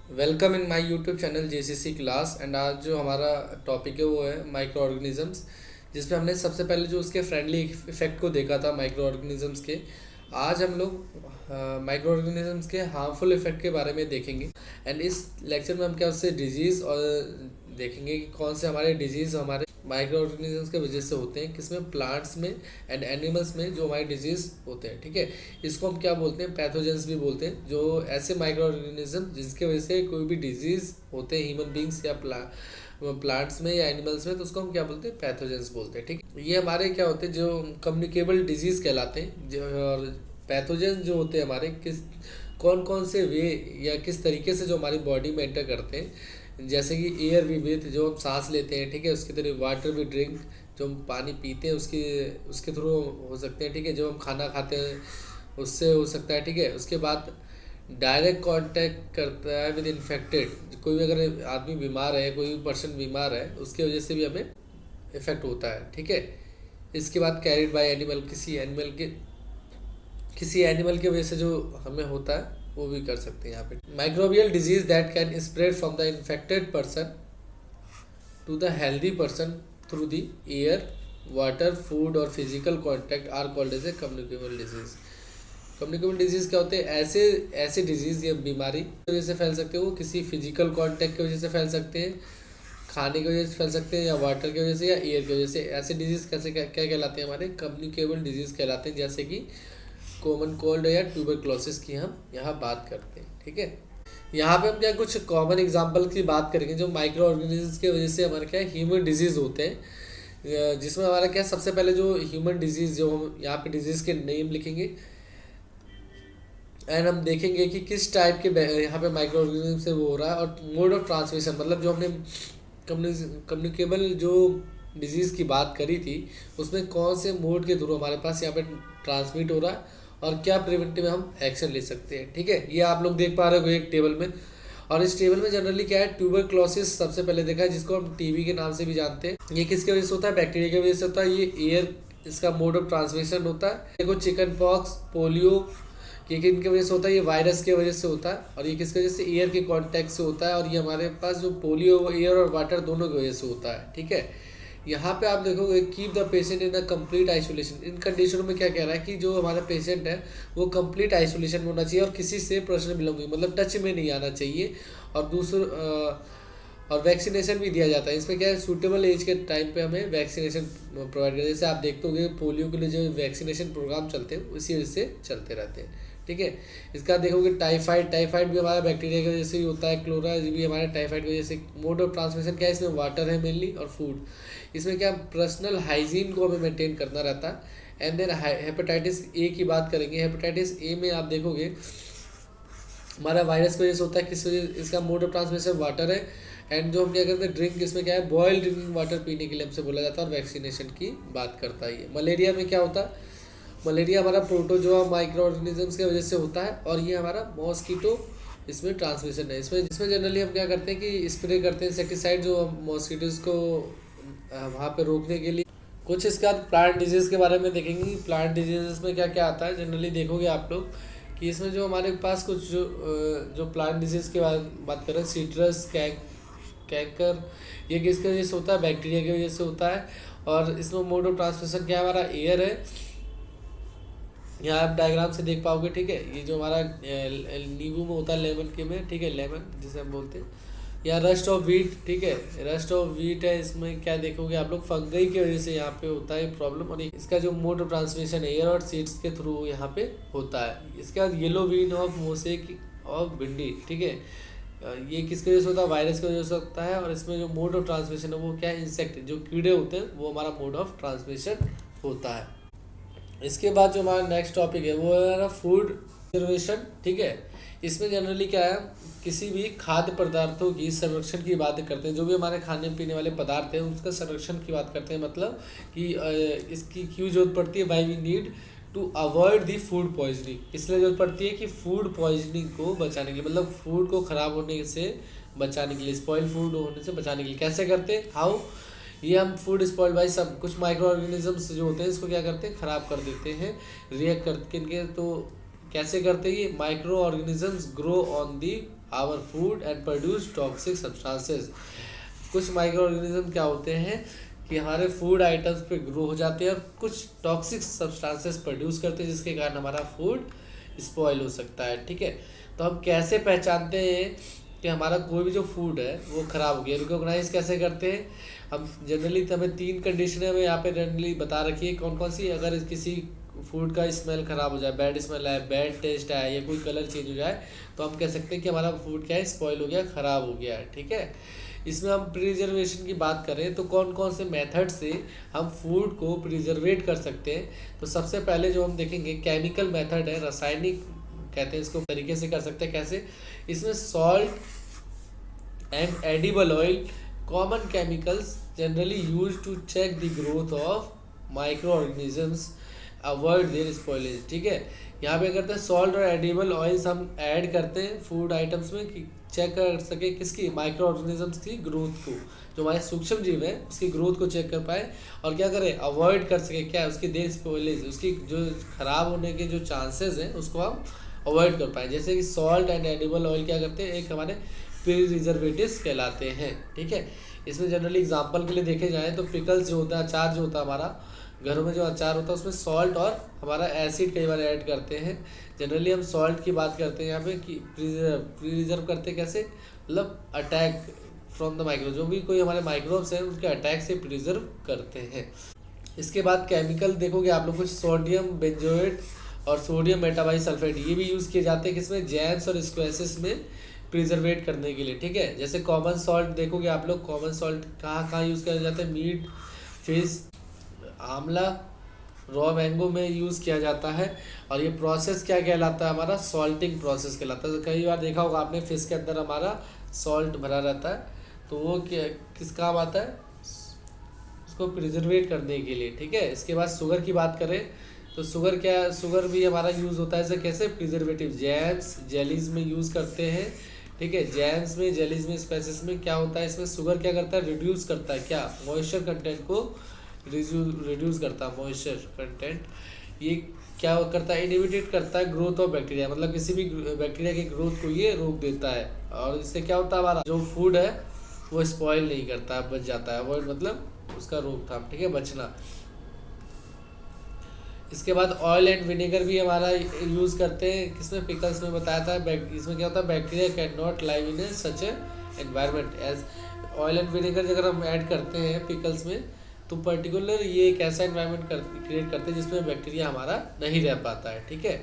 Welcome in my YouTube channel JCC class. And आज जो हमारा टॉपिक है वो है माइक्रो ऑर्गेनिजम्स, जिसमें हमने सबसे पहले जो उसके फ्रेंडली इफेक्ट को देखा था माइक्रो ऑर्गेनिजम्स के। आज हम लोग माइक्रो ऑर्गेनिजम्स के हार्मफुल इफेक्ट के बारे में देखेंगे। एंड इस लेक्चर में हम क्या उससे डिजीज़ और देखेंगे कि कौन से हमारे डिजीज़ हमारे माइक्रो ऑर्गेनिजम्स के वजह से होते हैं, किसमें प्लांट्स में एंड एनिमल्स में जो हमारे डिजीज़ होते हैं। ठीक है, इसको हम क्या बोलते हैं, पैथोजेंस भी बोलते हैं। जो ऐसे माइक्रो ऑर्गेनिज्म जिसके वजह से कोई भी डिजीज़ होते हैं ह्यूमन बींग्स या प्लांट्स में या एनिमल्स में, तो उसको हम क्या बोलते हैं, पैथोजेंस बोलते हैं। ठीक है, ये हमारे क्या होते हैं, जो कम्युनिकेबल डिजीज़ कहलाते हैं। और पैथोजेंस जो होते हैं हमारे किस कौन कौन से वे या किस तरीके से जो हमारी बॉडी में एंटर करते हैं, जैसे कि एयर वी ब्रीथ, जो हम सांस लेते हैं। ठीक है, उसके तरह वाटर वी ड्रिंक, जो हम पानी पीते हैं उसके उसके थ्रू हो सकते हैं। ठीक है, जो हम खाना खाते हैं उससे हो सकता है। ठीक है, उसके बाद डायरेक्ट कांटेक्ट करता है विद इन्फेक्टेड, कोई भी अगर आदमी बीमार है, कोई भी पर्सन बीमार है, उसके वजह से भी हमें इफेक्ट होता है। ठीक है, इसके बाद कैरिड बाय एनिमल, किसी एनिमल की वजह से जो हमें होता है वो भी कर सकते हैं। यहाँ पे microbial disease that can spread from the infected person to the healthy person through the air, water, food और physical contact are called as a communicable disease. Communicable disease क्या होते हैं, ऐसे ऐसे डिजीज़ या बीमारी की वजह से फैल सकते हैं। वो किसी फिजिकल कांटेक्ट की वजह से फैल सकते हैं, खाने की वजह से फैल सकते हैं, या वाटर की वजह से, या एयर की वजह से। ऐसे डिजीज़ कैसे क्या क्या कहलाते हैं, हमारे कम्युनिकेबल डिजीज़ कहलाते हैं। जैसे कि कॉमन कोल्ड या ट्यूबरक्लोसिस की हम यहाँ बात करते हैं। ठीक है, यहाँ पे हम क्या कुछ कॉमन एग्जाम्पल की बात करेंगे जो माइक्रो ऑर्गेनिज्म की वजह से हमारे क्या ह्यूमन डिजीज़ होते हैं। जिसमें हमारा क्या सबसे पहले जो ह्यूमन डिजीज़, जो हम यहाँ पे डिजीज़ के नेम लिखेंगे एंड हम देखेंगे कि किस टाइप के यहाँ पे माइक्रो ऑर्गेनिज्म से वो हो रहा है, और मोड ऑफ ट्रांसमिशन, मतलब जो हमने कम्युनिकेबल जो डिजीज़ की बात करी थी उसमें कौन से मोड के थ्रू हमारे पास यहाँ पे ट्रांसमिट हो रहा है और क्या प्रिवेंटिव हम एक्शन ले सकते हैं। ठीक है, ये आप लोग देख पा रहे हो एक टेबल में। और इस टेबल में जनरली क्या है, ट्यूबरक्लोसिस सबसे पहले देखा है, जिसको हम टीबी के नाम से भी जानते हैं। ये किसकी वजह से होता है, बैक्टीरिया की वजह से होता है। ये एयर इसका मोड ऑफ ट्रांसमिशन होता है। देखो चिकन पॉक्स, पोलियो, ये किनकी वजह से होता है, ये वायरस की वजह से होता है। और ये किसकी वजह से, एयर के कांटेक्ट से होता है। और ये हमारे पास जो पोलियो एयर और वाटर दोनों की वजह से होता है। ठीक है, यहाँ पे आप देखोगे keep the patient in a complete isolation. इन कंडीशनों में क्या कह रहा है कि जो हमारा पेशेंट है वो कंप्लीट आइसोलेशन में होना चाहिए और किसी से पर्सनल बिलोंगिंग मतलब टच में नहीं आना चाहिए। और और वैक्सीनेशन भी दिया जाता है। इसमें क्या है, सूटेबल एज के टाइम पे हमें वैक्सीनेशन प्रोवाइड करते हैं। जैसे आप देखते होंगे पोलियो के लिए जो वैक्सीनेशन प्रोग्राम चलते हैं उसी वजह से चलते रहते हैं। ठीक है, इसका देखोगे टाइफाइड भी हमारा बैक्टीरिया की वजह से ही होता है। क्लोरा भी हमारे टाइफाइड की वजह से। मोड ऑफ ट्रांसमिशन क्या है, इसमें वाटर है मेनली और फूड। इसमें क्या पर्सनल हाइजीन को हमें मेंटेन करना रहता है। एंड देन हेपेटाइटिस ए की बात करेंगे। हेपेटाइटिस ए में आप देखोगे हमारा वायरस की वजह से होता है। किस वजह, इसका मोड ऑफ ट्रांसमिशन वाटर है। एंड जो हम क्या करते हैं, ड्रिंक, इसमें क्या है, बॉयल ड्रिंकिंग वाटर पीने के लिए हमसे बोला जाता है। और वैक्सीनेशन की बात करता है ये। मलेरिया में क्या होता है, मलेरिया हमारा प्रोटोजोआ माइक्रो ऑर्गेनिजम्स की वजह से होता है। और ये हमारा मॉस्कीटो इसमें ट्रांसमिशन है। इसमें जनरली हम क्या करते हैं कि स्प्रे करते हैं इंसेक्टिसाइड, जो मॉस्कीटोज को वहाँ पे रोकने के लिए। कुछ इसके बाद प्लांट डिजीज़ के बारे में देखेंगे। प्लांट डिजीज़ में क्या क्या आता है, जनरली देखोगे आप लोग कि इसमें जो हमारे पास कुछ जो प्लांट डिजीज़ के बात करें, सीट्रस कैंकर, ये किसकी वजह से होता है, बैक्टीरिया की वजह से होता है। और इसमें मोड ऑफ ट्रांसमिशन क्या हमारा एयर है। यहाँ आप डायग्राम से देख पाओगे। ठीक है, ये जो हमारा नींबू में होता है, लेमन के में, ठीक है, लेमन जिसे हम बोलते हैं, या रस्ट ऑफ वीट। ठीक है, रस्ट ऑफ वीट है। इसमें क्या देखोगे आप लोग, फंगई की वजह से यहाँ पे होता है प्रॉब्लम। और इसका जो मोड ऑफ ट्रांसमिशन है एयर और सीड्स के थ्रू यहाँ पे होता है। इसके बाद yellow vein of mosaic of bhindi. ठीक है, ये किसकी वजह से होता है, वायरस की वजह से होता है। और इसमें जो मोड ऑफ ट्रांसमिशन है वो क्या है, इंसेक्ट, जो कीड़े होते हैं, वो हमारा मोड ऑफ ट्रांसमिशन होता है। इसके बाद जो हमारा नेक्स्ट टॉपिक है वो है हमारा फूड कंजर्वेशन। ठीक है, इसमें जनरली क्या है, किसी भी खाद्य पदार्थों की संरक्षण की बात करते हैं। जो भी हमारे खाने पीने वाले पदार्थ हैं उसका संरक्षण की बात करते हैं। मतलब कि इसकी क्यों जरूरत पड़ती है, why we need to avoid the food poisoning. इसलिए जरूरत पड़ती है कि फूड पॉइजनिंग को बचाने के लिए, मतलब फूड को ख़राब होने से बचाने के लिए, स्पॉइल फूड होने से बचाने के लिए कैसे करते हैं, हाउ, ये हम फूड स्पॉइल बाई सब कुछ माइक्रो ऑर्गेनिजम्स जो होते हैं इसको क्या करते हैं, ख़राब कर देते हैं, रिएक्ट करके इनके। तो कैसे करते हैं, ये micro organisms grow on the our food and produce toxic substances. कुछ माइक्रो ऑर्गेनिज्म क्या होते हैं कि हमारे फूड आइटम्स पे ग्रो हो जाते हैं और कुछ टॉक्सिक सब्सटेंसेस प्रोड्यूस करते हैं, जिसके कारण हमारा फूड स्पॉइल हो सकता है। ठीक है, तो हम कैसे पहचानते हैं कि हमारा कोई भी जो फूड है वो ख़राब हो गया, रिकॉग्नाइज कैसे करते हैं हम? जनरली हमें 3 कंडीशनें हमें यहाँ पे जनरली बता रखी है। कौन कौन सी? अगर किसी फूड का स्मेल ख़राब हो जाए, बैड स्मेल आए, बैड टेस्ट आए या कोई कलर चेंज हो जाए, तो हम कह सकते हैं कि हमारा फूड क्या है, स्पॉइल हो गया, ख़राब हो गया है। ठीक है, इसमें हम प्रिजर्वेशन की बात करें तो कौन कौन से मेथड से हम फूड को प्रिजर्वेट कर सकते हैं। तो सबसे पहले जो हम देखेंगे केमिकल मेथड है, रासायनिक कहते हैं इसको, तरीके से कर सकते हैं। कैसे? इसमें salt and edible oil common chemicals generally use to check the growth of micro organisms, avoid their spoilage. ठीक है, यहाँ पे करते हैं सॉल्ट और एडिबल ऑयल्स हम ऐड करते हैं फूड आइटम्स में कि चेक कर सके किसकी, माइक्रो ऑर्गेनिजम्स की ग्रोथ को, जो हमारे सूक्ष्म जीव है उसकी ग्रोथ को चेक कर पाए और क्या करें, अवॉइड कर सके क्या, उसकी देर स्पॉइलेज, उसकी जो खराब होने के जो चांसेस हैं उसको हम अवॉइड कर पाएँ। जैसे कि सॉल्ट एंड एडिबल ऑयल क्या करते हैं, एक हमारे प्रिजर्वेटिव्स कहलाते हैं। ठीक है, इसमें जनरली एग्जांपल के लिए देखे जाएँ तो पिकल्स जो होता है, अचार जो होता है हमारा घरों में जो अचार होता है उसमें सॉल्ट और हमारा एसिड कई बार ऐड करते हैं। जनरली हम सॉल्ट की बात करते हैं यहाँ पे कि प्रिजर्व करते हैं कैसे, मतलब अटैक फ्रॉम द माइक्रो, जो भी कोई हमारे माइक्रोब्स हैं उसके अटैक से प्रिजर्व करते हैं। इसके बाद केमिकल देखोगे आप लोग, कुछ सोडियम बेंजोएट और सोडियम मेटाबाइसल्फेट, ये भी यूज़ किए जाते हैं किसमें, जैम्स और स्क्वैशेस में प्रिजर्वेट करने के लिए। ठीक है, जैसे कॉमन सॉल्ट देखोगे आप लोग, कॉमन सॉल्ट कहाँ कहाँ यूज़ किया जाता है, मीट, फिश, आंवला, रॉ मैंगो में यूज़ किया जाता है। और ये प्रोसेस क्या कहलाता है, हमारा सॉल्टिंग प्रोसेस कहलाता है। तो कई बार देखा होगा आपने फिश के अंदर हमारा सॉल्ट भरा रहता है, तो वो क्या किस काम आता है, उसको प्रिजर्वेट करने के लिए। ठीक है, इसके बाद शुगर की बात करें तो शुगर क्या, शुगर भी हमारा यूज़ होता है जैसे कैसे, प्रिजर्वेटिव, जैम्स, जेलीज में यूज़ करते हैं। ठीक है, जैम्स में, जेलीज में, स्पाइसेस में क्या होता है, इसमें शुगर क्या करता है, रिड्यूस करता है क्या, मॉइस्चर कंटेंट को रिड्यूस करता है, मॉइस्चर कंटेंट। ये क्या करता है, इनहिबिट करता है ग्रोथ ऑफ बैक्टीरिया, मतलब किसी भी बैक्टीरिया की ग्रोथ को ये रोक देता है। और इससे क्या होता है, हमारा जो फूड है वो स्पॉइल नहीं करता, बच जाता है। अवॉइड मतलब उसका रोकथाम, ठीक है, बचना। इसके बाद ऑयल एंड विनेगर भी हमारा यूज़ करते हैं किसमें, पिकल्स में बताया था। इसमें क्या होता है, bacteria can not live in such a environment as oil and vinegar. अगर हम ऐड करते हैं पिकल्स में तो पर्टिकुलर ये एक ऐसा एनवायरनमेंट क्रिएट करते हैं जिसमें बैक्टीरिया हमारा नहीं रह पाता है। ठीक है,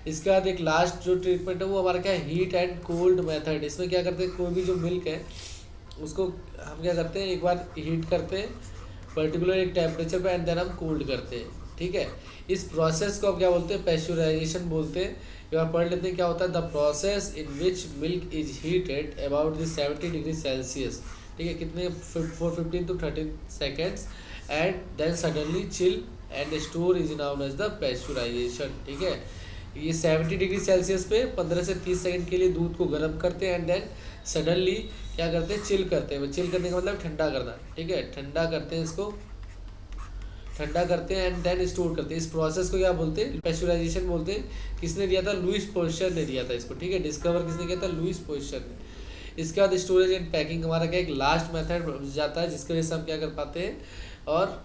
इसके बाद एक लास्ट जो ट्रीटमेंट है वो हमारा क्या है, हीट एंड कोल्ड मेथड। इसमें क्या करते हैं, कोई भी जो मिल्क है उसको हम क्या करते हैं, एक बार हीट करते हैं पर्टिकुलर एक टेम्परेचर पे एंड देन हम कोल्ड करते हैं। ठीक है, इस प्रोसेस को हम क्या बोलते हैं, पैस्चराइजेशन बोलते हैं। एक बार पढ़ लेते हैं क्या होता है, the process in which milk is heated about the 70 degree Celsius. ठीक है, कितने 415 to 13 seconds and then suddenly chill and store is known as the pasteurization. ठीक है, ये 70 डिग्री सेल्सियस पे 15 से 30 सेकंड के लिए दूध को गर्म करते हैं एंड देन सडनली क्या करते हैं, चिल करते हैं। चिल करने का मतलब ठंडा करना। ठीक है, ठंडा करते हैं, इसको ठंडा करते हैं एंड देन स्टोर करते हैं। इस प्रोसेस को क्या बोलते हैं, पैस्चराइजेशन बोलते हैं। किसने दिया था, लुईस पोस्चर ने दिया था इसको। ठीक है, डिस्कवर किसने किया था, लुईस पोस्चर ने। इसके बाद स्टोरेज एंड पैकिंग हमारा क्या एक लास्ट मेथड जाता है जिसकी वजह से हम क्या कर पाते हैं और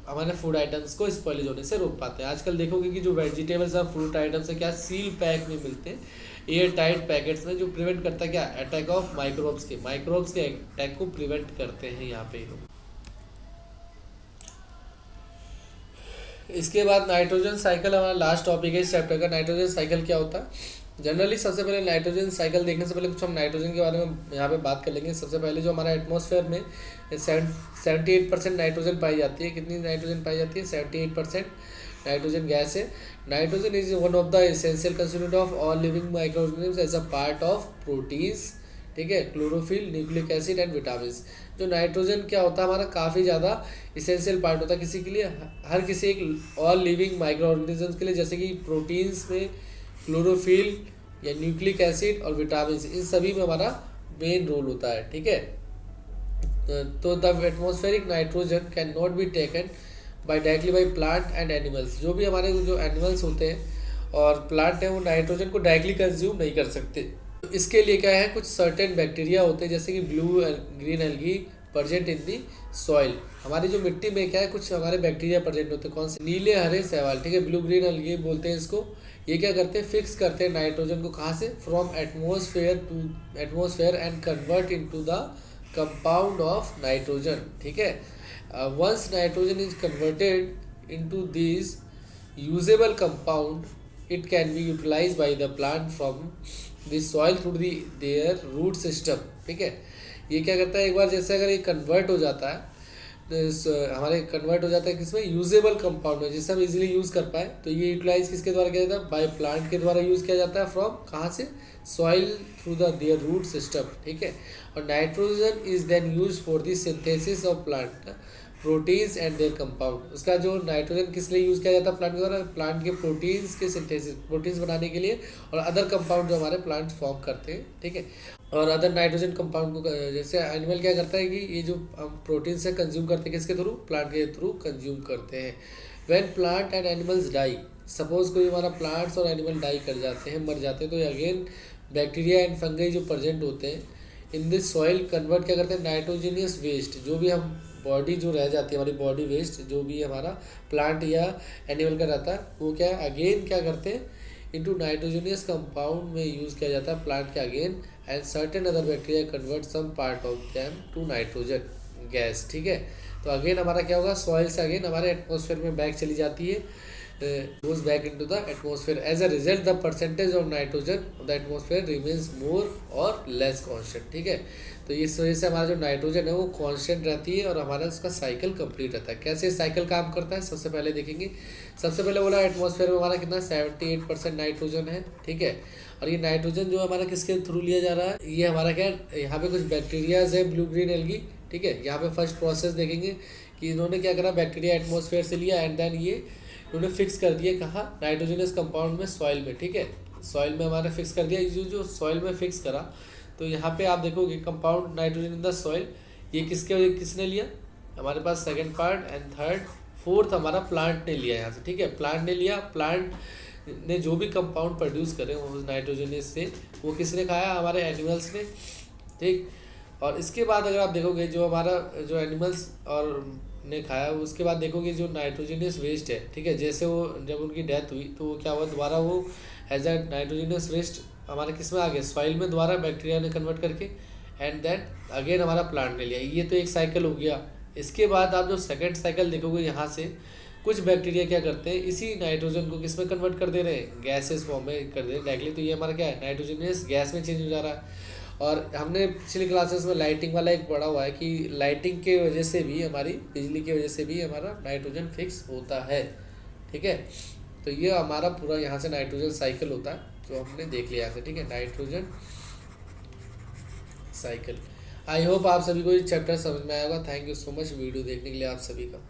हमारे फूड आइटम्स को स्पॉइलेज होने से रोक पाते हैं। आजकल देखोगे कि जो वेजिटेबल्स और फ्रूट आइटम्स है क्या सील पैक में मिलते हैं, एयर टाइट पैकेट्स में, जो प्रिवेंट करता है क्या, अटैक ऑफ माइक्रोब्स के अटैक को प्रिवेंट करते हैं यहाँ पे लोग। इसके बाद नाइट्रोजन साइकिल हमारा लास्ट टॉपिक है इस चैप्टर का। नाइट्रोजन साइकिल क्या होता है, जनरली सबसे पहले नाइट्रोजन साइकिल देखने से पहले कुछ हम नाइट्रोजन के बारे में यहाँ पे बात कर लेंगे। सबसे पहले जो हमारा एटमॉस्फेयर में 78% नाइट्रोजन पाई जाती है। कितनी नाइट्रोजन पाई जाती है, 78% नाइट्रोजन गैस है। Nitrogen is one of the essential constituent of all living microorganisms as a part of proteins. ठीक है, chlorophyll, nucleic acid and vitamin. जो नाइट्रोजन क्या होता है हमारा काफ़ी ज़्यादा इसेंशियल पार्ट होता है किसी के लिए, हर किसी एक ऑल लिविंग माइक्रो ऑर्गेनिजम्स के लिए, जैसे कि प्रोटीन्स में क्लोरोफिल या न्यूक्लिक एसिड और विटामिन, इन सभी में हमारा मेन रोल होता है। ठीक है, तो the atmospheric nitrogen can not be taken directly by plant and animals. जो भी हमारे जो एनिमल्स होते हैं और प्लांट हैं वो नाइट्रोजन को डायरेक्टली कंज्यूम नहीं कर सकते। इसके लिए क्या है, कुछ सर्टेन बैक्टीरिया होते हैं जैसे कि blue green algae present in the soil. हमारी जो मिट्टी में क्या है, कुछ हमारे बैक्टीरिया प्रेजेंट होते हैं। कौन से? नीले हरे शैवाल, ठीक है, ब्लू ग्रीन एल्गी बोलते हैं इसको। ये क्या करते हैं, फिक्स करते हैं नाइट्रोजन को कहाँ से, from atmosphere to atmosphere and convert into the compound of nitrogen, ठीक है। Once nitrogen is converted into this usable compound, it can be utilized by the plant from the soil through their root system, ठीक है। ये क्या करता है, एक बार जैसे अगर ये कन्वर्ट हो जाता है तो हमारे कन्वर्ट हो जाता है किसमें, यूजेबल कंपाउंड में, जिससे हम इजीली यूज़ कर पाए। तो ये यूटिलाइज किसके द्वारा किया जाता है, बाय प्लांट के द्वारा यूज़ किया जाता है। फ्रॉम कहाँ से, soil through their root system, ठीक है। और nitrogen is then use for the synthesis of plant proteins and their compound. उसका जो नाइट्रोजन किस लिए यूज़ किया जाता है प्लांट के द्वारा, प्लांट के प्रोटीन्स के सिंथेसिस, प्रोटीन्स बनाने के लिए, और अदर कंपाउंड जो हमारे प्लांट्स फॉर्म करते हैं, ठीक है। और अदर नाइट्रोजन कंपाउंड को जैसे एनिमल क्या करता है कि ये जो हम प्रोटीन से कंज्यूम करते हैं किसके थ्रू, प्लांट के थ्रू कंज्यूम करते हैं। When plant and animals die, suppose कोई हमारा प्लांट्स और एनिमल डाई कर जाते हैं, मर जाते हैं, तो अगेन बैक्टीरिया एंड फंगई जो प्रेजेंट होते हैं इन दिस सॉइल कन्वर्ट क्या करते हैं, नाइट्रोजनियस वेस्ट, जो भी हम बॉडी जो रह जाती है, हमारी बॉडी वेस्ट जो भी हमारा प्लांट या एनिमल का रहता है, वो क्या है, अगेन क्या करते हैं, इनटू नाइट्रोजनियस कंपाउंड में यूज़ किया जाता है प्लांट के again, and certain other bacteria convert some part of them to nitrogen gas, ठीक है। तो अगेन हमारा क्या होगा, सॉइल से अगेन हमारे एटमॉस्फेयर में बैक चली जाती है, goes back into the atmosphere. As a result, the percentage of nitrogen of the atmosphere remains more or less constant, ठीक है। तो इस वजह से हमारा जो नाइट्रोजन है वो कांस्टेंट रहती है और हमारा उसका साइकिल कंप्लीट रहता है। कैसे साइकिल काम करता है, सबसे पहले देखेंगे। सबसे पहले बोला एटमॉस्फेयर में हमारा कितना 78% नाइट्रोजन है, ठीक है। और ये नाइट्रोजन जो हमारा किसके थ्रू लिया जा रहा है, ये हमारा क्या है, यहाँ पे कुछ बैक्टीरियाज है, ब्लू ग्रीन एल्गी, ठीक है। यहाँ पे फर्स्ट प्रोसेस देखेंगे कि इन्होंने क्या करा, बैक्टीरिया एटमॉस्फेयर से लिया एंड देन ये उन्होंने फिक्स कर दिया कहाँ, नाइट्रोजनस कंपाउंड में, सॉइल में, ठीक है। सॉइल में हमारा फिक्स कर दिया, जो सॉइल में फिक्स करा, तो यहाँ पे आप देखोगे compound nitrogen in the soil, ये किसने लिया, हमारे पास second part and third fourth हमारा प्लांट ने लिया यहाँ से, ठीक है। प्लांट ने लिया, प्लांट ने जो भी कंपाउंड प्रोड्यूस करे उस नाइट्रोजनस से, वो किसने खाया, हमारे एनिमल्स ने, ठीक। और इसके बाद अगर आप देखोगे जो हमारा जो एनिमल्स और ने खाया, उसके बाद देखोगे जो नाइट्रोजनस वेस्ट है, ठीक है, जैसे वो जब उनकी डेथ हुई तो क्या हुआ, दोबारा वो एज ए नाइट्रोजनस वेस्ट हमारे किस में आ गया, सॉइल में, दोबारा बैक्टीरिया ने कन्वर्ट करके, एंड देन अगेन हमारा प्लांट ने लिया। ये तो एक साइकिल हो गया। इसके बाद आप जो सेकंड साइकिल देखोगे, यहाँ से कुछ बैक्टीरिया क्या करते हैं, इसी नाइट्रोजन को किस में कन्वर्ट कर दे रहे हैं, गैसेस फॉर्म में कर दे रहे हैं डायरेक्टली। तो ये हमारा क्या है, नाइट्रोजनस गैस में चेंज हो जा रहा है। और हमने पिछली क्लासेस में लाइटिंग वाला एक पढ़ा हुआ है कि लाइटिंग के वजह से भी, हमारी बिजली की वजह से भी हमारा नाइट्रोजन फिक्स होता है, ठीक है। तो ये हमारा पूरा यहाँ से नाइट्रोजन साइकिल होता है जो हमने देख लिया है, ठीक है, नाइट्रोजन साइकिल। आई होप आप सभी को ये चैप्टर समझ में आएगा। Thank you so much video देखने के लिए आप सभी का।